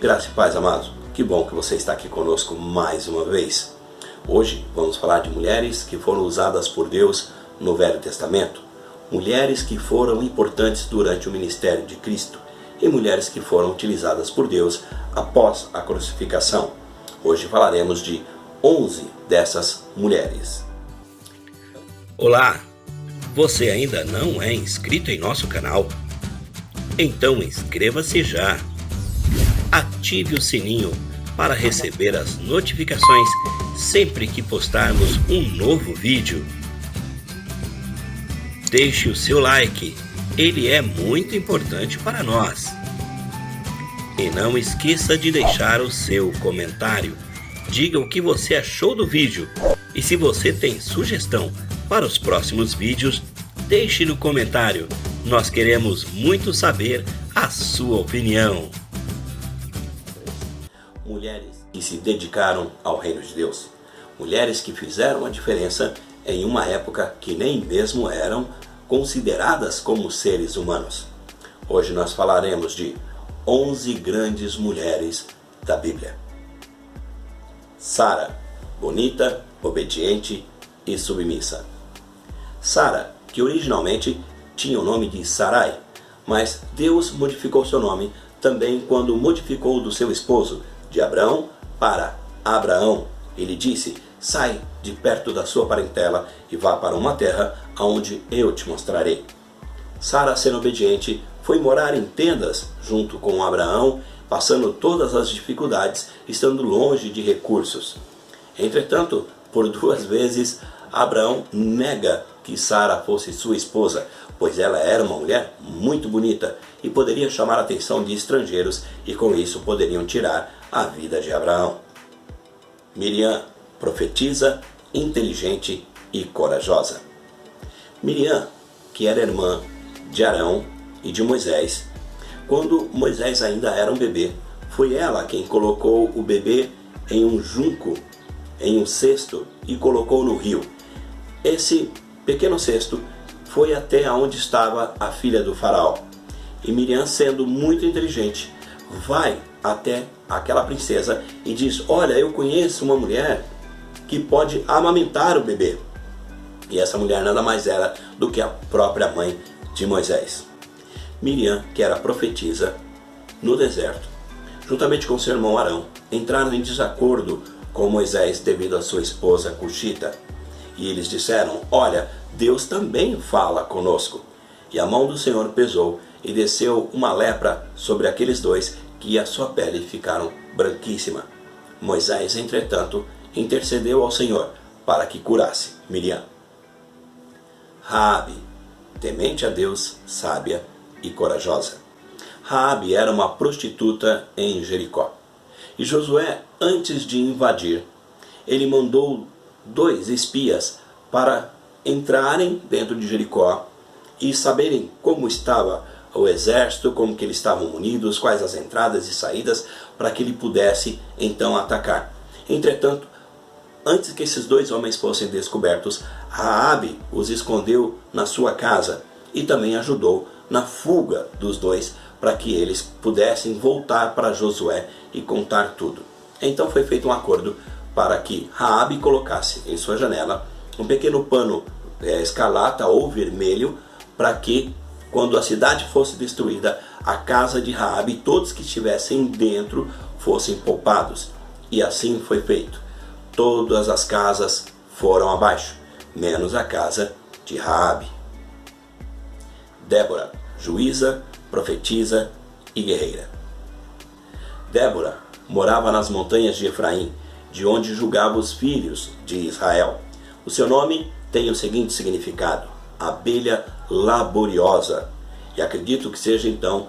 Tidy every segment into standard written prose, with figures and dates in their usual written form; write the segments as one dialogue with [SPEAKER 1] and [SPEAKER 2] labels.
[SPEAKER 1] Graça e paz, amados. Que bom que você está aqui conosco mais uma vez. Hoje vamos falar de mulheres que foram usadas por Deus no Velho Testamento. Mulheres que foram importantes durante o ministério de Cristo e mulheres que foram utilizadas por Deus após a crucificação. Hoje falaremos de 11 dessas mulheres.
[SPEAKER 2] Olá! Você ainda não é inscrito em nosso canal? Então inscreva-se já! Ative o sininho para receber as notificações sempre que postarmos um novo vídeo. Deixe o seu like, ele é muito importante para nós. E não esqueça de deixar o seu comentário. Diga o que você achou do vídeo. E se você tem sugestão para os próximos vídeos, deixe no comentário. Nós queremos muito saber a sua opinião.
[SPEAKER 1] Mulheres que se dedicaram ao reino de Deus. Mulheres que fizeram a diferença em uma época que nem mesmo eram consideradas como seres humanos. Hoje nós falaremos de 11 grandes mulheres da Bíblia. Sara, bonita, obediente e submissa. Sara, que originalmente tinha o nome de Sarai, mas Deus modificou seu nome também quando modificou o do seu esposo, de Abrão para Abraão. Ele disse: sai de perto da sua parentela e vá para uma terra aonde eu te mostrarei. Sara, sendo obediente, foi morar em tendas junto com Abraão, passando todas as dificuldades, estando longe de recursos. Entretanto, por 2 vezes, Abraão nega que Sara fosse sua esposa, pois ela era uma mulher muito bonita e poderia chamar a atenção de estrangeiros e com isso poderiam tirar a vida de Abraão. Miriam, profetisa, inteligente e corajosa. Miriam, que era irmã de Arão e de Moisés, quando Moisés ainda era um bebê, foi ela quem colocou o bebê em um junco, em um cesto, e colocou no rio. Esse pequeno cesto foi até onde estava a filha do faraó. E Miriam, sendo muito inteligente, vai até aquela princesa e diz: olha, eu conheço uma mulher que pode amamentar o bebê. E essa mulher nada mais era do que a própria mãe de Moisés. Miriam, que era profetisa, no deserto, juntamente com seu irmão Arão, entraram em desacordo com Moisés devido à sua esposa Cuxita. E eles disseram: olha, Deus também fala conosco. E a mão do Senhor pesou e desceu uma lepra sobre aqueles dois, que a sua pele ficaram branquíssima. Moisés, entretanto, intercedeu ao Senhor para que curasse Miriam. Raabe, temente a Deus, sábia e corajosa. Raabe era uma prostituta em Jericó. E Josué, antes de invadir, ele mandou 2 espias para entrarem dentro de Jericó e saberem como estava o exército, como que eles estavam munidos, quais as entradas e saídas, para que ele pudesse então atacar. Entretanto, antes que esses 2 homens fossem descobertos, Raabe os escondeu na sua casa e também ajudou na fuga dos 2, para que eles pudessem voltar para Josué e contar tudo. Então foi feito um acordo para que Raabe colocasse em sua janela um pequeno pano escarlata ou vermelho, para que quando a cidade fosse destruída, a casa de Raabe e todos que estivessem dentro fossem poupados. E assim foi feito. Todas as casas foram abaixo, menos a casa de Raabe. Débora, juíza, profetisa e guerreira. Débora morava nas montanhas de Efraim, de onde julgava os filhos de Israel. O seu nome tem o seguinte significado: abelha laboriosa. E acredito que seja então,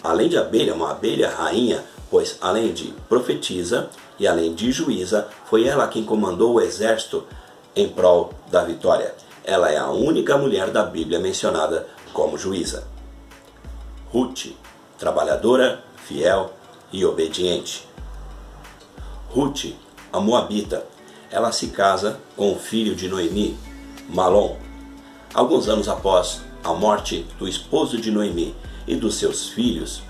[SPEAKER 1] além de abelha, uma abelha rainha, pois além de profetisa e além de juíza, foi ela quem comandou o exército em prol da vitória. Ela é a única mulher da Bíblia mencionada como juíza. Ruth, trabalhadora, fiel e obediente. Ruth, a moabita, ela se casa com o filho de Noemi, Malom. Alguns anos após a morte do esposo de Noemi e dos seus filhos,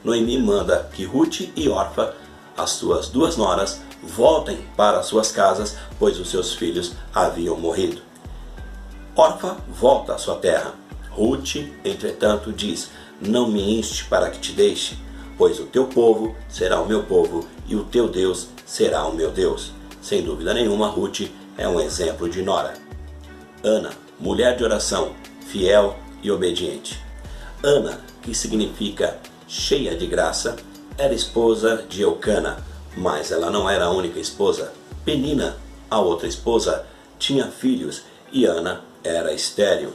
[SPEAKER 1] Noemi manda que Ruth e Orfa, as suas duas noras, voltem para suas casas, pois os seus filhos haviam morrido. Orfa volta à sua terra. Ruth, entretanto, diz: não me inste para que te deixe, pois o teu povo será o meu povo e o teu Deus será o meu Deus. Sem dúvida nenhuma, Ruth é um exemplo de nora. Ana, mulher de oração, fiel e obediente. Ana, que significa cheia de graça, era esposa de Eucana, mas ela não era a única esposa. Penina, a outra esposa, tinha filhos e Ana era estéril.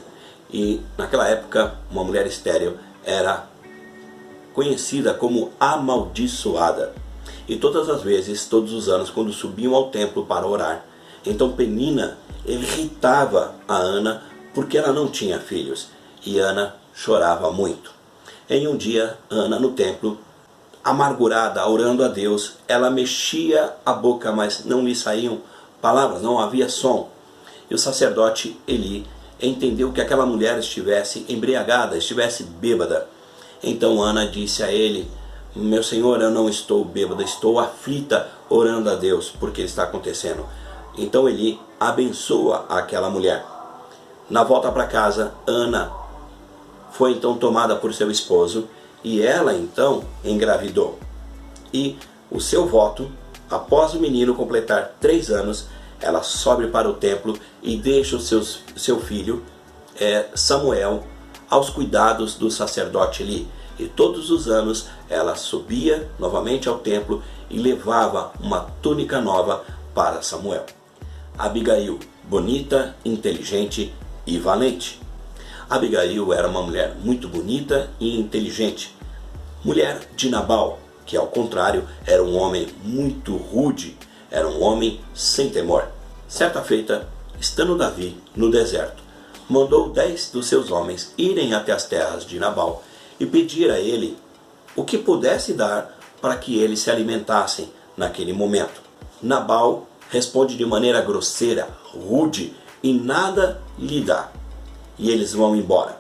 [SPEAKER 1] E naquela época, uma mulher estéril era conhecida como amaldiçoada. E todas as vezes, todos os anos, quando subiam ao templo para orar, então Penina irritava a Ana porque ela não tinha filhos. E Ana chorava muito. Em um dia, Ana no templo, amargurada, orando a Deus, ela mexia a boca, mas não lhe saíam palavras, não havia som. E o sacerdote Eli entendeu que aquela mulher estivesse embriagada, estivesse bêbada. Então Ana disse a ele: meu senhor, eu não estou bêbada, estou aflita orando a Deus porque está acontecendo. Então Eli abençoa aquela mulher. Na volta para casa, Ana foi então tomada por seu esposo e ela então engravidou. E o seu voto, após o menino completar 3 anos, ela sobe para o templo e deixa seu filho Samuel aos cuidados do sacerdote Eli. E todos os anos ela subia novamente ao templo e levava uma túnica nova para Samuel. Abigail, bonita, inteligente e valente. Abigail era uma mulher muito bonita e inteligente. Mulher de Nabal, que ao contrário era um homem muito rude, era um homem sem temor. Certa feita, estando Davi no deserto, mandou 10 dos seus homens irem até as terras de Nabal e pedir a ele o que pudesse dar para que eles se alimentassem naquele momento. Nabal responde de maneira grosseira, rude, e nada lhe dá. E eles vão embora.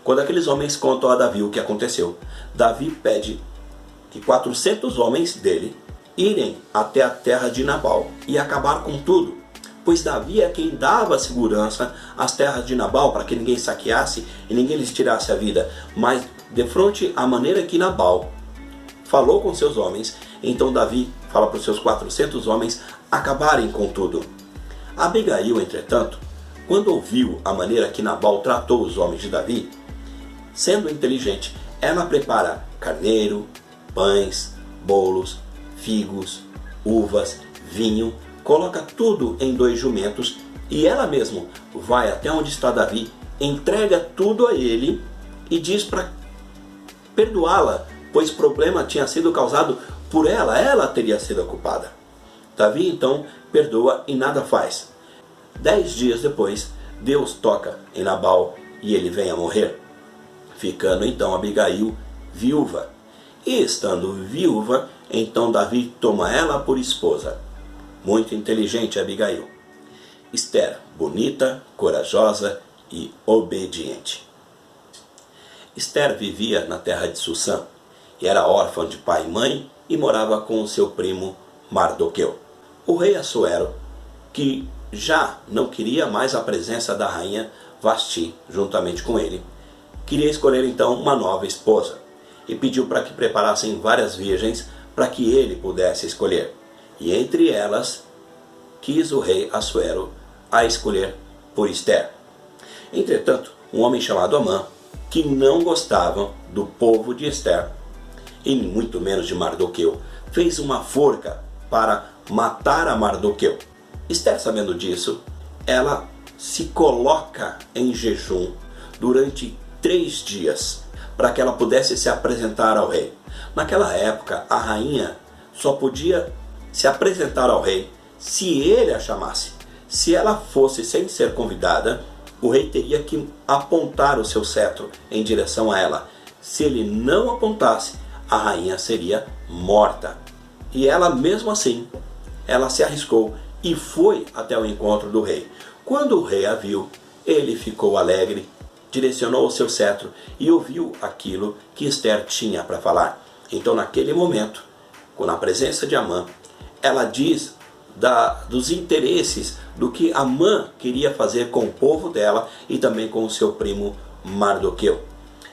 [SPEAKER 1] Quando aqueles homens contam a Davi o que aconteceu, Davi pede que 400 homens dele irem até a terra de Nabal e acabar com tudo. Pois Davi é quem dava segurança às terras de Nabal para que ninguém saqueasse e ninguém lhes tirasse a vida. Mas de frente à maneira que Nabal falou com seus homens, então Davi fala para os seus 400 homens acabarem com tudo. Abigail, entretanto, quando ouviu a maneira que Nabal tratou os homens de Davi, sendo inteligente, ela prepara carneiro, pães, bolos, figos, uvas, vinho, coloca tudo em 2 jumentos e ela mesma vai até onde está Davi, entrega tudo a ele e diz para perdoá-la, pois o problema tinha sido causado por ela teria sido a culpada. Davi então perdoa e nada faz. 10 dias depois, Deus toca em Nabal e ele vem a morrer, ficando então Abigail viúva. E estando viúva, então Davi toma ela por esposa. Muito inteligente Abigail. Ester, bonita, corajosa e obediente. Ester vivia na terra de Susã e era órfã de pai e mãe e morava com o seu primo Mardoqueu. O rei Assuero, que já não queria mais a presença da rainha Vasti juntamente com ele, queria escolher então uma nova esposa e pediu para que preparassem várias virgens para que ele pudesse escolher. E entre elas quis o rei Assuero a escolher por Ester. Entretanto, um homem chamado Amã, que não gostava do povo de Ester e muito menos de Mardoqueu, fez uma forca para matar a Mardoqueu. Ester, sabendo disso, ela se coloca em jejum durante 3 dias para que ela pudesse se apresentar ao rei. Naquela época, a rainha só podia se apresentar ao rei se ele a chamasse. Se ela fosse sem ser convidada, o rei teria que apontar o seu cetro em direção a ela. Se ele não apontasse, a rainha seria morta. E ela, mesmo assim, ela se arriscou e foi até o encontro do rei. Quando o rei a viu, ele ficou alegre, direcionou o seu cetro e ouviu aquilo que Ester tinha para falar. Então naquele momento, com a presença de Amã, ela diz dos interesses do que Amã queria fazer com o povo dela e também com o seu primo Mardoqueu.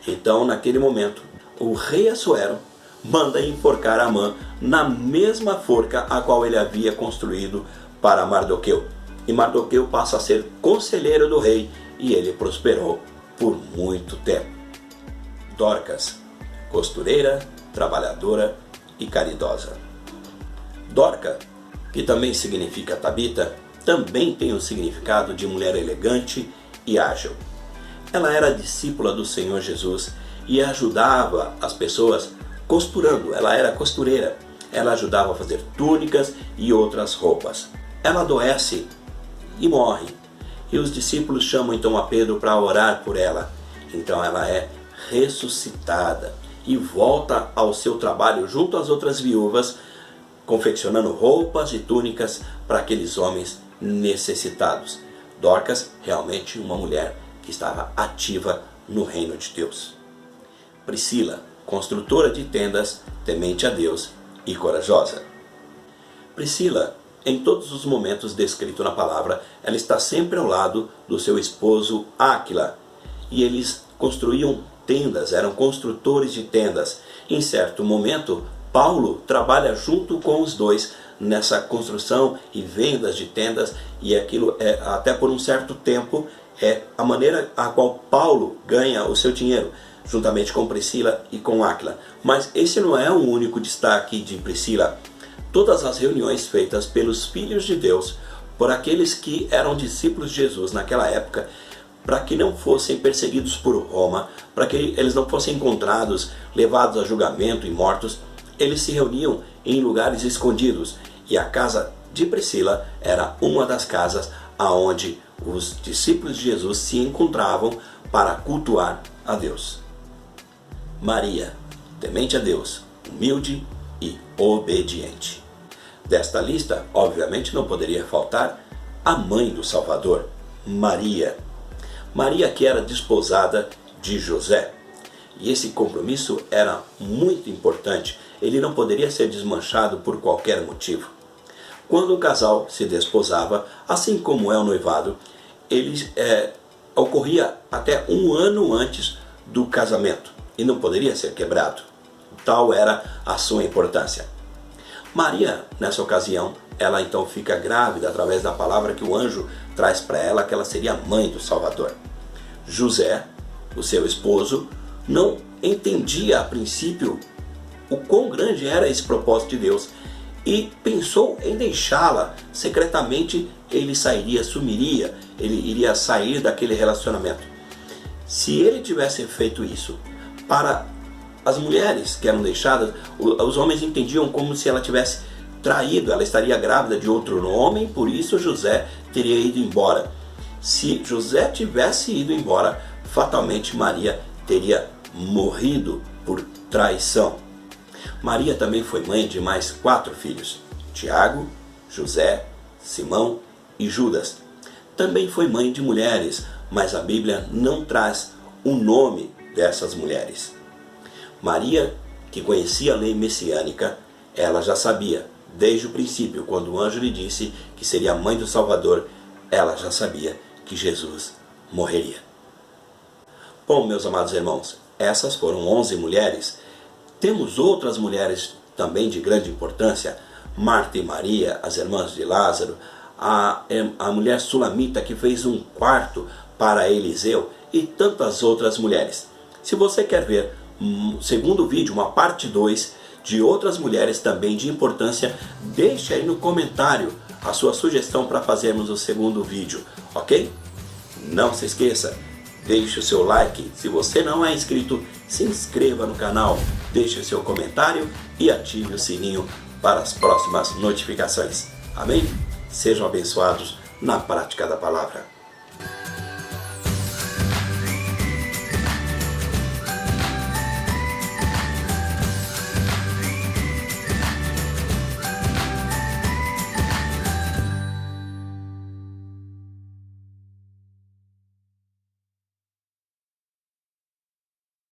[SPEAKER 1] Então naquele momento, o rei Assuero manda enforcar Amã na mesma forca a qual ele havia construído para Mardoqueu. E Mardoqueu passa a ser conselheiro do rei e ele prosperou por muito tempo. Dorcas, costureira, trabalhadora e caridosa. Dorca, que também significa Tabita, também tem o significado de mulher elegante e ágil. Ela era discípula do Senhor Jesus e ajudava as pessoas costurando. Ela era costureira. Ela ajudava a fazer túnicas e outras roupas. Ela adoece e morre. E os discípulos chamam então a Pedro para orar por ela. Então ela é ressuscitada e volta ao seu trabalho junto às outras viúvas, confeccionando roupas e túnicas para aqueles homens necessitados. Dorcas, realmente uma mulher que estava ativa no reino de Deus. Priscila, construtora de tendas, temente a Deus e corajosa. Priscila, em todos os momentos descritos na palavra, ela está sempre ao lado do seu esposo Áquila. E eles construíam tendas, eram construtores de tendas. Em certo momento, Paulo trabalha junto com os dois nessa construção e vendas de tendas, e aquilo até por um certo tempo é a maneira a qual Paulo ganha o seu dinheiro, juntamente com Priscila e com Áquila. Mas esse não é o único destaque de Priscila. Todas as reuniões feitas pelos filhos de Deus, por aqueles que eram discípulos de Jesus naquela época, para que não fossem perseguidos por Roma, para que eles não fossem encontrados, levados a julgamento e mortos, eles se reuniam em lugares escondidos. E a casa de Priscila era uma das casas aonde os discípulos de Jesus se encontravam para cultuar a Deus. Maria, temente a Deus, humilde e obediente. Desta lista, obviamente, não poderia faltar a mãe do Salvador, Maria. Maria, que era desposada de José. E esse compromisso era muito importante. Ele não poderia ser desmanchado por qualquer motivo. Quando um casal se desposava, assim como é o noivado, ele ocorria até um ano antes do casamento e não poderia ser quebrado. Tal era a sua importância. Maria, nessa ocasião, ela então fica grávida através da palavra que o anjo traz para ela, que ela seria a mãe do Salvador. José, o seu esposo, não entendia a princípio o quão grande era esse propósito de Deus e pensou em deixá-la. Secretamente ele sumiria, ele iria sair daquele relacionamento. Se ele tivesse feito isso para as mulheres que eram deixadas, os homens entendiam como se ela tivesse traído, ela estaria grávida de outro homem, por isso José teria ido embora. Se José tivesse ido embora, fatalmente Maria teria morrido por traição. Maria também foi mãe de mais 4 filhos: Tiago, José, Simão e Judas. Também foi mãe de mulheres, mas a Bíblia não traz o nome dessas mulheres. Maria, que conhecia a lei messiânica, ela já sabia, desde o princípio, quando o anjo lhe disse que seria a mãe do Salvador, ela já sabia que Jesus morreria. Bom, meus amados irmãos, essas foram 11 mulheres. Temos outras mulheres também de grande importância: Marta e Maria, as irmãs de Lázaro, a mulher sulamita que fez um quarto para Eliseu e tantas outras mulheres. Se você quer ver um segundo vídeo, uma parte 2 de outras mulheres também de importância, deixe aí no comentário a sua sugestão para fazermos o segundo vídeo, ok? Não se esqueça, deixe o seu like. Se você não é inscrito, se inscreva no canal, deixe o seu comentário e ative o sininho para as próximas notificações. Amém? Sejam abençoados na prática da palavra.